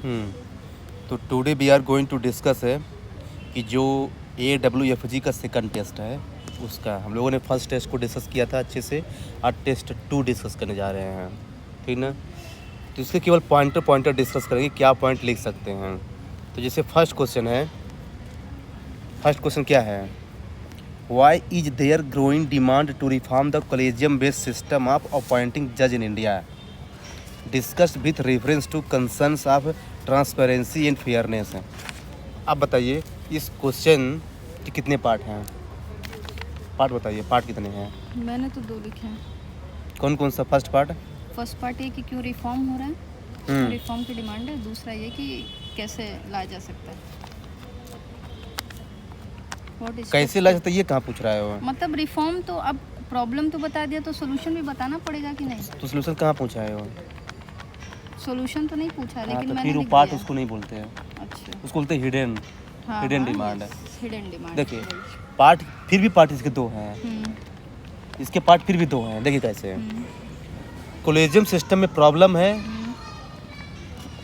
तो today we are going to discuss है कि जो AWFG का सेकंड टेस्ट है उसका हम लोगों ने फर्स्ट टेस्ट को डिस्कस किया था अच्छे से। आज टेस्ट 2 डिस्कस करने जा रहे हैं, ठीक ना। तो इसके केवल पॉइंटर डिस्कस करेंगे, क्या पॉइंट लिख सकते हैं। तो जैसे फर्स्ट क्वेश्चन क्या है, why is there growing demand to reform the collegium based system of appointing जज in India, discussed with reference to concerns of transparency and fairness है। आप बताइए इस क्वेश्चन के कितने पार्ट हैं? पार्ट बताइए, पार्ट कितने हैं? मैंने तो 2 लिखे हैं। कौन कौन सा? फर्स्ट पार्ट ये कि क्यों रिफॉर्म हो रहा है, रिफॉर्म की डिमांड है। दूसरा ये कि कैसे लाया जा सकता है, कैसे ला सकता है, ये कहाँ पूछ रहा है वो? मतलब रिफॉर्म तो अब प्रॉब्लम तो बता दिया तो सोल्यूशन भी बताना पड़ेगा कि नहीं। तो सोल्यूशन कहाँ पूछा है वो? सोल्यूशन तो नहीं पूछा, लेकिन तो मैंने फिर वो लिख पार्ट दिया। उसको नहीं बोलते हैं, अच्छा, उसको बोलते हैं हिडन डिमांड है। Hidden demand. देखिए पार्ट, फिर भी पार्ट इसके 2 हैं, इसके पार्ट फिर भी 2 हैं। देखिए कैसे कॉलेजियम सिस्टम में प्रॉब्लम है,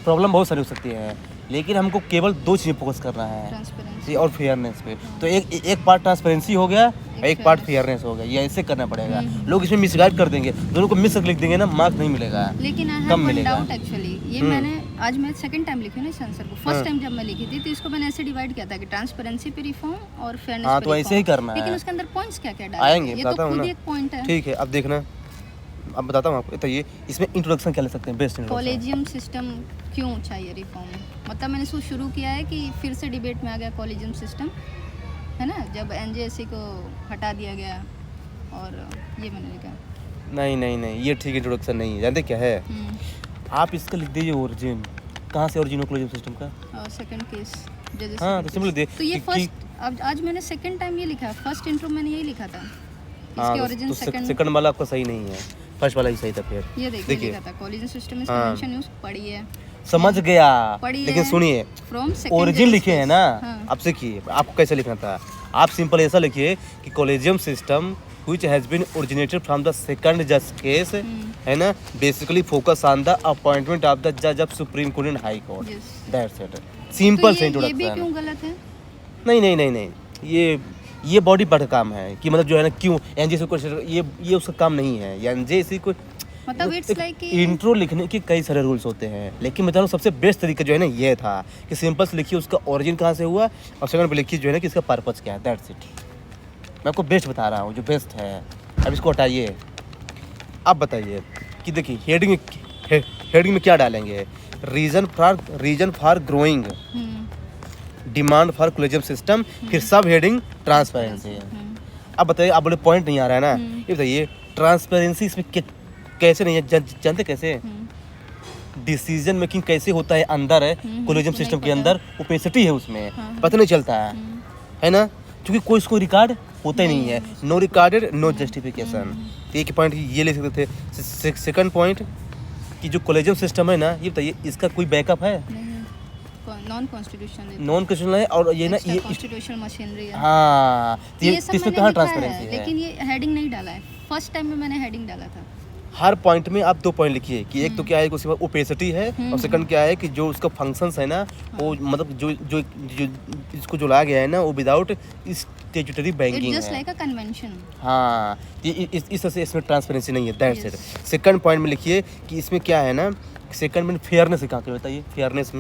प्रॉब्लम बहुत सारी हो सकती है, लेकिन हमको केवल 2 चीज़ें फोकस करना है, ट्रांसपेरेंसी और फेयरनेस पे। तो एक पार्ट ट्रांसपेरेंसी हो गया और एक पार्ट फेयरनेस हो गया, ये ऐसे करना पड़ेगा। लोग इसमें मिसगाइड कर देंगे, दोनों को मिस लिख देंगे ना, मार्क नहीं मिलेगा, लेकिन कम मिलेगा। डाउट एक्चुअली ये आज मैं सेकंड टाइम लिखी हूँ ना इस आंसर को। फर्स्ट टाइम जब मैं लिखी थी तो इसको मैंने ऐसे डिवाइड किया था कि ट्रांसपेरेंसी पे रिफॉर्म और फेयरनेस पे तो ऐसे ही करना है, लेकिन उसके अंदर पॉइंट्स क्या क्या डालेंगे आएंगे, ये बताता तो हूँ खुद ना। एक पॉइंट है। ठीक है, अब देखना, अब बताता हूँ आपको। तो ये इसमें इंट्रोडक्शन क्या ले सकते हैं? Best introduction. कॉलेजियम सिस्टम क्यों चाहिए रिफॉर्म, मतलब मैंने इसको शुरू किया है कि फिर से डिबेट में आ गया कॉलेजियम सिस्टम, है ना, जब NJSC को हटा दिया गया, और ये मैंने लिखा। नहीं, ये ठीक इंट्रोडक्शन नहीं है। जानते क्या है, आप इसका लिख दीजिए ओरिजिन, कहाँ से ओरिजिन कॉलेजियम सिस्टम का। सेकंड केस जजेस। हाँ, तो सिंपल दे। तो ये फर्स्ट, अब आज मैंने सेकंड टाइम ये लिखा, फर्स्ट इंट्रो मैंने यही लिखा था। इसके ओरिजिन सेकंड वाला आपका सही नहीं है, फर्स्ट वाला ही सही था। फिर ये देखिए लिखा था collegium system is convention use, पढ़ी है, समझ गया, पढ़ी लेकिन है। सुनिए, फ्रॉम सेकंड ओरिजिन लिखे हैं ना। हाँ। आप सीखिए आपको कैसे लिखना था। आप सिंपल ऐसा लिखिए कि collegium system which has been originated from the second judge case, है ना, basically focus on the appointment of the judge of Supreme Court and High Court. Yes. That's it. Simple से ये भी इंट्रोडक्शन। क्यों गलत है? नहीं, ये बॉडी पार्ट का काम है कि मतलब जो है ना, क्यों एनजेसी को, ये उसका काम नहीं है। एनजेसी को मतलब इट्स लाइक इंट्रो लिखने के कई सारे रूल्स होते हैं, लेकिन मैं बता रहा हूँ सबसे बेस्ट तरीका जो है ना ये था कि सिंपल से लिखिए उसका ओरिजिन कहाँ से हुआ, और सेकंड पे लिखिए जो है ना कि इसका पर्पस क्या है। That's it. मैं आपको बेस्ट बता रहा हूँ, जो बेस्ट है। अब इसको हटाइए, अब बताइए कि देखिए हेडिंग में क्या डालेंगे। Reason for growing demand for collegium system, फिर सब हेडिंग ट्रांसपेरेंसी। अब बताइए, आप बोले पॉइंट नहीं आ रहा है ना, ये बताइए ट्रांसपेरेंसी इसमें कैसे नहीं है? जानते कैसे? डिसीजन मेकिंग कैसे होता है अंदर है कॉलेजियम सिस्टम के अंदर, ओपेसिटी है उसमें, पता नहीं चलता है ना, क्योंकि कोई इसको रिकॉर्ड होता ही नहीं है। No recorded no justification. एक पॉइंट ये ले सकते थे। सेकंड पॉइंट कि जो कॉलेजियम सिस्टम है ना, ये बताइए इसका कोई बैकअप है? नॉन कॉन्स्टिट्यूशनल है, और ये ना ये कॉन्स्टिट्यूशनल मशीनरी है। हाँ, तो इसमें कहाँ ट्रांसपेरेंसी है? लेकिन ये हेडिंग नहीं डाला है, फर्स्ट टाइम में मैंने हेडिंग डाला था। हर पॉइंट में आप 2 पॉइंट लिखिए कि एक तो क्या है कि उसके पास ओपेसिटी है, और सेकंड क्या है कि जो उसका फंक्शंस है ना, वो मतलब जो इसको जो लाया गया है ना, वो विदाउट स्टैट्यूटरी बैंकिंग है, जस्ट लाइक अ कन्वेंशन। हाँ, इस तरह से इसमें ट्रांसपेरेंसी नहीं है। That's it. सेकंड पॉइंट में लिखिए कि इसमें क्या है ना, सेकंड में फेयरनेस कहाँ के बताइए। फेयरनेस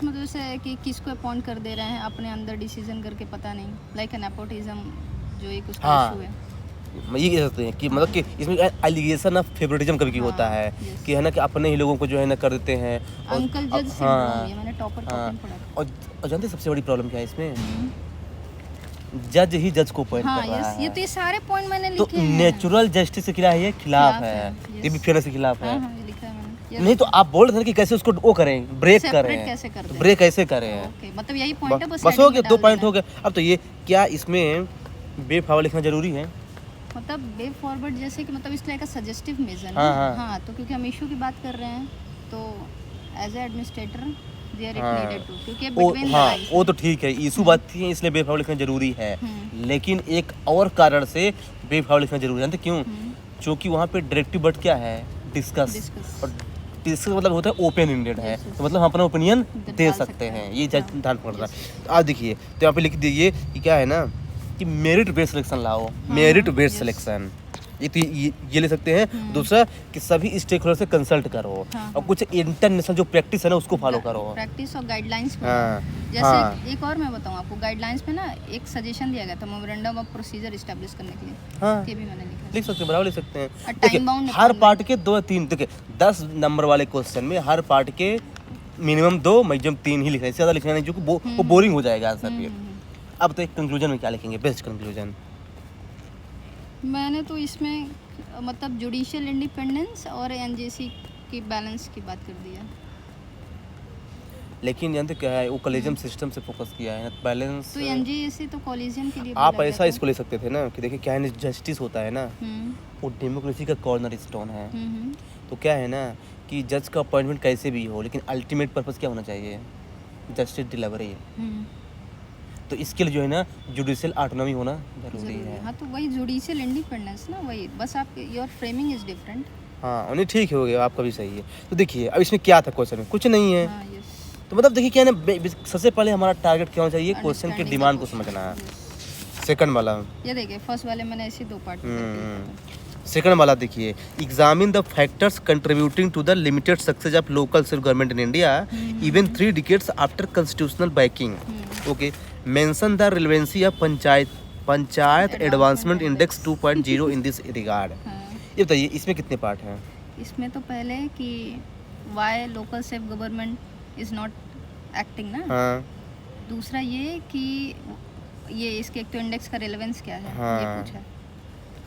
मतलब जैसे है कि किसको अपॉइंट कर दे रहे हैं अपने अंदर डिसीजन करके, पता नहीं, लाइक नेपोटिज्म जो एक उसका इशू है। ये कह सकते हैं कि मतलब कि इसमें एलिगेशन ऑफ फेवरेटिज्म कभी होता है कि है ना, कि अपने ही लोगों को जो है ना कर देते हैं। अंकल जज सिंड्रोम, ये मैंने टॉपर कॉपी पढ़ा। और जानते सबसे बड़ी प्रॉब्लम क्या है इसमें? जज ही जज को पॉइंट कर रहा है। ये तो ये सारे पॉइंट मैंने तो लिखे हैं। नेचुरल जस्टिस के खिलाफ है, ये भी फेयरनेस के खिलाफ है। ये लिखा है मैंने। नहीं तो आप बोल रहे थे कि कैसे उसको वो करें, ब्रेक कैसे करें। मतलब यही पॉइंट है, बस हो गया, 2 पॉइंट हो गए। अब तो ये क्या इसमें वे फॉरवर्ड लिखना जरूरी है? मतलब वे फॉरवर्ड जैसे कि मतलब इस लाइक सजेस्टिव मेजर। हाँ, तो क्योंकि हम इशू की बात कर रहे हैं, तो as a administrator there it needed to, क्योंकि बिटवीन द लाइंस। वो तो ठीक है, इशू बात थी इसलिए वे फॉरवर्ड लिखना जरूरी है, लेकिन एक और कारण से वे फॉरवर्ड लिखना जरूरी है। जानते क्यों? क्योंकि वहाँ पे डायरेक्टिव वर्ड क्या है? डिस्कस। और इसका मतलब होता है ओपन इंडेड है, तो मतलब हम अपना ओपिनियन दे सकते हैं, ये ध्यान पड़ रहा है। तो आज देखिए, तो यहाँ पे लिख दीजिए कि क्या है ना कि मेरिट बेस्ड सिलेक्शन लाओ, मेरिट बेस्ड सिलेक्शन, एक तो ये ले सकते हैं। दूसरा कि सभी स्टेक होल्डर से कंसल्ट करो, और कुछ इंटरनेशनल जो प्रैक्टिस है ना उसको फॉलो करो, प्रैक्टिस और गाइडलाइंस। हाँ, जैसे हाँ। एक और मैं बताऊं आपको, गाइडलाइंस में ना एक सजेशन दिया गया था मेमोरेंडम ऑफ प्रोसीजर एस्टैब्लिश करने के लिए, हाँ ये भी मैंने लिखा है। लिख सकते हैं, बराबर लिख सकते हैं। और देखिए time bound हर अपॉइंटमेंट। पार्ट के 2 या 3, देखिए 10 नंबर वाले क्वेश्चन में हर पार्ट के मिनिमम 2 मैक्सिमम 3 ही लिखना है, इससे ज़्यादा लिखना नहीं, जो कि वो बोरिंग हो जाएगा आंसर फिर। अब तो एक कंक्लूजन में क्या लिखेंगे, बेस्ट कंक्लूजन? मैंने तो इसमें मतलब जुडिशियल इंडिपेंडेंस और एनजेसी की बैलेंस की बात कर दी है। लेकिन जानते क्या है, वो कॉलेजियम सिस्टम से फोकस किया है ना, बैलेंस। तो एनजेसी तो कॉलेजियम के लिए आप बोला ऐसा गया इसको ले सकते थे ना कि देखिए क्या है, जस्टिस होता है ना, था। वो डेमोक्रेसी का कॉर्नर स्टोन है। हम्म। तो क्या है ना कि जज का अपॉइंटमेंट कैसे भी हो, लेकिन अल्टीमेट पर्पस क्या होना चाहिए, जस्टिस डिलीवरी। तो इसके लिए जो है ना जुडिशियल ऑटोनॉमी होना जरूरी है। हाँ, तो वही जुडिशियल इंडिपेंडेंस ना, वही बस आप योर फ्रेमिंग इज डिफरेंट। हाँ नहीं ठीक हो गया, आपका भी सही है। तो देखिए अब इसमें क्या था क्वेश्चन में, कुछ नहीं है। हाँ, यस। तो मतलब देखिए क्या है ना, सबसे पहले हमारा टारगेट क्या होना चाहिए, क्वेश्चन के डिमांड को समझना है। सेकंड वाला, ये देखिए फर्स्ट वाले मैंने ऐसे 2 पार्ट। सेकंड वाला देखिए, examine the factors contributing to the limited success of local self government in India even 3 decades after constitutional backing. Okay, mention the relevance of panchayat advancement index 2.0 in this regard. ये बताइए इसमें कितने part हैं? इसमें तो पहले कि why local self government is not acting ना। हाँ दूसरा ये कि ये इसके एक तो इंडेक्स का रेलेवेंस क्या है, ये हाँ। पूछा।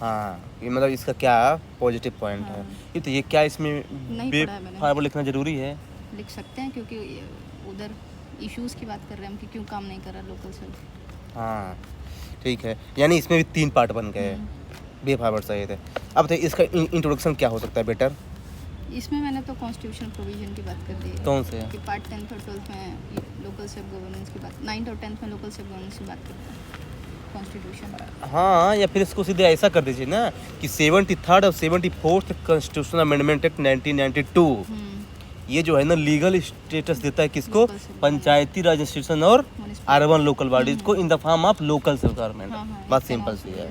हाँ, ये मतलब इसका क्या पॉजिटिव पॉइंट है। ये तो ये क्या इसमें नहीं बे पढ़ा है मैंने। फाइबर लिखना जरूरी है? लिख सकते हैं क्योंकि उधर इश्यूज की बात कर रहे हैं हम कि क्यों काम नहीं कर रहा लोकल सेल्फ। हाँ ठीक है, यानी इसमें भी 3 पार्ट बन गए, बे फाइबर सही थे। अब बताइए इसका इंट्रोडक्शन क्या हो सकता है बेटर? इसमें मैंने तो कॉन्स्टिट्यूशनल प्रोविजन की बात कर दी है कौन से? कि पार्ट 10th और 12th में लोकल सेल्फ गवर्नेंस की बात, 9th और 10th में लोकल सेल्फ गवर्नेंस की बात करते हैं कॉन्स्टिट्यूशन। हाँ, या फिर इसको सीधे ऐसा कर दीजिए ना कि 73rd और 74th कॉन्स्टिट्यूशनल अमेंडमेंट एक्ट 1992 ये जो है ना लीगल स्टेटस देता है किसको, Local self पंचायती राज इंस्टीट्यूशन और Municipal। अर्बन लोकल बॉडीज को in the form of local self government. बस सिंपल सी है।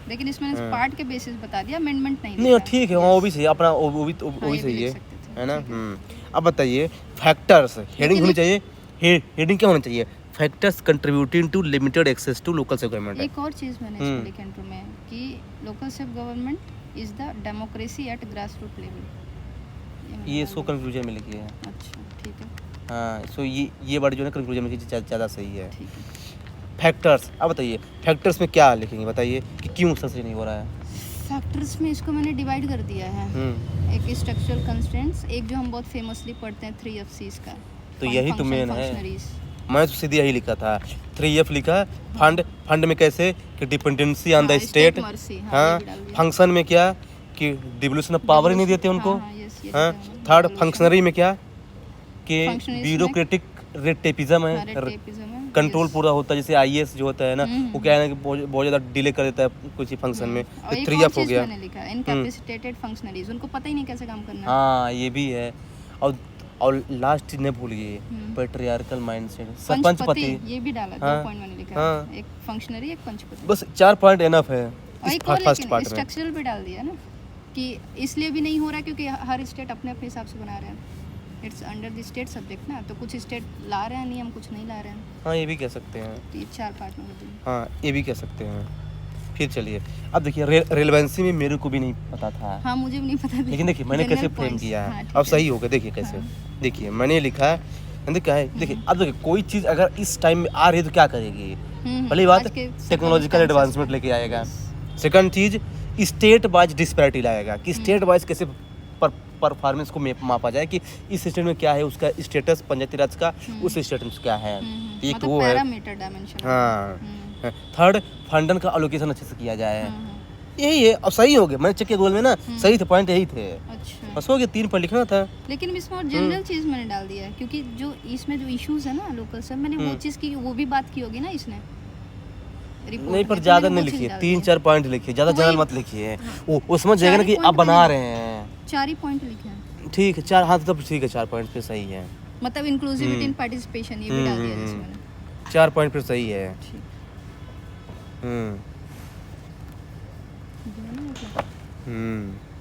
लेकिन इसमें पार्ट के बेसिस बता दिया, अमेंडमेंट नहीं नहीं दिया। ठीक है, वो भी सही, अपना वो भी ये सही लिख है, सकते थे, है ना। ठीक है। अब बताइए फैक्टर्स, हेडिंग होनी एक- चाहिए, हेडिंग क्या होना चाहिए, factors contributing to limited access to local self government. एक और चीज़ मैंने इसमें लिखा इंट्रो में कि local self government is the democracy at grass root level. ये इसको कंक्लूजन में लिखिए। अच्छा ठीक है, हाँ, सो ये वर्ड जो है कंक्लूजन में लिखिए, ज़्यादा सही है। ठीक है। फैक्टर्स, अब बताइए फैक्टर्स में क्या लिखेंगे, बताइए कि क्यों सक्सेस नहीं हो रहा है। फैक्टर्स में इसको मैंने डिवाइड कर दिया है। एक स्ट्रक्चरल कंस्ट्रेंट्स, एक जो हम बहुत फेमसली पढ़ते हैं 3 FCs का, तो यही तो मेन है। functionaries। मैं तो सीधे यही लिखा था, 3F लिखा, फंड में कैसे कि डिपेंडेंसी ऑन द हाँ, स्टेट। state mercy, हाँ, हाँ, ये भी डाल दिया। फंक्शन में क्या कि डिवोल्यूशन ऑफ पावर ही नहीं देते उनको। हाँ, yes, ये हाँ, देते हैं। Third Devolution। फंक्शनरी में क्या कि Functionaries में- ब्यूरोक्रेटिक रेड टेपिज्म हाँ, है, red tapeism है, कंट्रोल yes। पूरा होता है। जैसे IAS जो होता है ना, वो क्या है ना कि बहुत ज़्यादा डिले कर देता है कुछ फंक्शन में, और तो एक 3F हो और चीज़ गया। मैंने लिखा, इनकैपेसिटेटेड फंक्शनरीज, उनको पता ही नहीं कैसे काम करना है। हाँ ये भी है। और लास्ट चीज नहीं भूल गई, पैट्रियार्कल माइंडसेट, पंचपति। ये भी डाला, 2 हाँ, पॉइंट मैंने लिखा हाँ। है, एक फंक्शनरी एक पंचपति। बस 4 पॉइंट एनफ है और इस एक और फर्स्ट लेकिन पार्ट में। स्ट्रक्चरल भी डाल दिया ना कि इसलिए भी नहीं हो रहा क्योंकि हर स्टेट अपने अपने हिसाब से बना रहे हैं, it's under the state subject ना, तो कुछ स्टेट ला रहे हैं नियम, कुछ नहीं ला रहे हैं। हाँ ये भी कह सकते हैं। तो ये 4 पार्ट में बदल। हाँ ये भी कह सकते हैं। फिर चलिए अब देखिए रेलेवेंसी में मेरे को भी नहीं पता था, हाँ, मुझे भी नहीं पता था। लेकिन देखिए मैंने कैसे General फ्रेम points, किया हाँ, है, ठीक अब है। सही हो गया। देखिए कैसे, हाँ। देखिए मैंने लिखा है, क्या है, देखिए अब देखिए कोई चीज़ अगर इस टाइम में आ रही है तो क्या करेगी, पहली बात आज के टेक्नोलॉजिकल circumstances एडवांसमेंट में। लेके आएगा। सेकंड चीज़ स्टेट वाइज डिस्पैरिटी लाएगा कि स्टेट वाइज कैसे परफॉर्मेंस को मापा जाए कि इस स्टेट में क्या है उसका स्टेटस, पंचायती राज का उस स्टेट में क्या है। एक तो वो है। Parameter dimension. हाँ, थर्ड फंडन का एलोकेशन अच्छे से किया जाए, यही है। अब सही हो गया, मैंने चेक किया गोल में ना, सही थे पॉइंट, यही थे। अच्छा, बस हो गया, 3 पॉइंट लिखना था। लेकिन इसमें और जनरल चीज़ मैंने डाल दिया है क्योंकि जो इसमें जो इश्यूज है ना लोकल से, मैंने वो चीज़ की, वो भी बात की होगी ना इसने report नहीं में, पर तो ज़्यादा मैंने नहीं वो चीज़ लिखिए, डाल दी 3-4 पॉइंट लिखिए, ज़्यादा तो वही- जनरल मत लिखिए। वो उसमें जाएगा ना कि 4 आप point बना मैंने- रहे हैं। 4 ही पॉइंट लिखे हैं। ठीक है 4, हाँ तब ठीक है 4 पॉइंट पे सही है। मतलब इंक्लूसिविटी इन पार्टिसिपेशन ये भी डाल दिया जैसे मैंने। 4 पॉइंट पे सही है। ठीक हम्म है ना मतलब हम्म